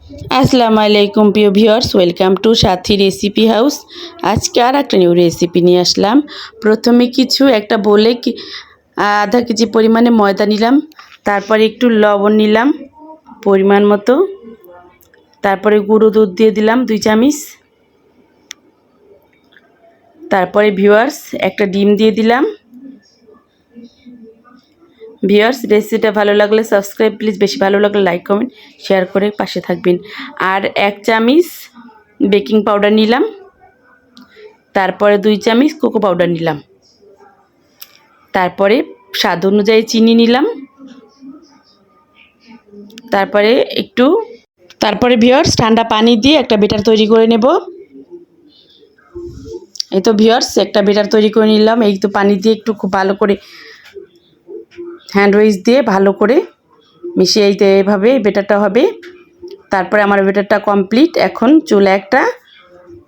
আসসালামু আলাইকুম প্রিয় viewers, welcome to Sathi recipe house. আজকে আর একটা নিউ রেসিপি নিয়ে আসলাম। প্রথমে কিছু একটা বলে আধা কেজি পরিমাণে ময়দা নিলাম, তারপরে একটু লবণ নিলাম পরিমাণ মতো, তারপরে গুঁড়ো দুধ দিয়ে দিলাম 2 চামচ, তারপরে ভিউয়ার্স একটা ডিম দিয়ে দিলাম। ভিউয়ার্স, রেসিপিটা ভালো লাগলে সাবস্ক্রাইব প্লিজ, বেশি ভালো লাগলে লাইক কমেন্ট শেয়ার করে পাশে থাকবেন। আর 1 চামচ বেকিং পাউডার নিলাম, তারপরে 2 চামচ কোকো পাউডার নিলাম, তারপরে স্বাদ অনুযায়ী চিনি নিলাম, তারপরে ভিউয়ার্স ঠান্ডা পানি দিয়ে একটা ব্যাটার তৈরি করে নেব। এই তো ভিউয়ার্স একটা ব্যাটার তৈরি করে নিলাম। এই তো পানি দিয়ে একটু খুব ভালো করে হ্যান্ড উইচ দিয়ে ভালো করে মিশিয়ে এইভাবে ব্যাটারটা হবে। তারপরে আমার ব্যাটারটা কমপ্লিট। এখন চুলে একটা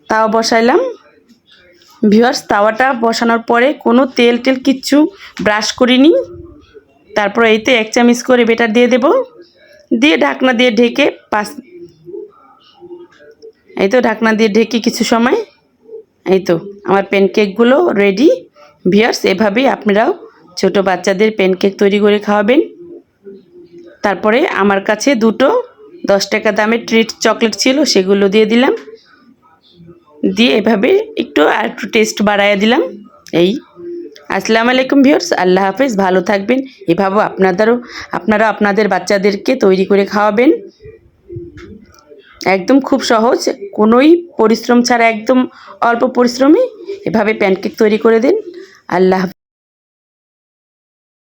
তাওয়া বসাইলাম। ভিউয়ার্স, তাওয়াটা বসানোর পরে কোনো তেল কিচ্ছু ব্রাশ করিনি। তারপরে এই তো 1 চামচ করে ব্যাটার দিয়ে দেব, দিয়ে ঢাকনা দিয়ে ঢেকে ঢাকনা দিয়ে ঢেকে কিছু সময়। এই তো আমার প্যানকেকগুলো রেডি। ভিউয়ার্স, এভাবেই আপনারাও ছোট বাচ্চাদের প্যানকেক তৈরি করে খাওয়াবেন। তারপরে আমার কাছে 2টো 10 টাকা দামের ট্রিট চকলেট ছিল, সেগুলো দিয়ে দিলাম, দিয়ে এভাবে একটু টেস্ট বাড়াইয়া দিলাম। আসসালামু আলাইকুম ভিউয়ার্স, আল্লাহ হাফেজ, ভালো থাকবেন। এভাবে আপনারা আপনাদের বাচ্চাদেরকে তৈরি করে খাওয়াবেন। একদম খুব সহজ, কোনোই পরিশ্রম ছাড়া, একদম অল্প পরিশ্রমে এভাবে প্যানকেক তৈরি করে দিন। আল্লাহ।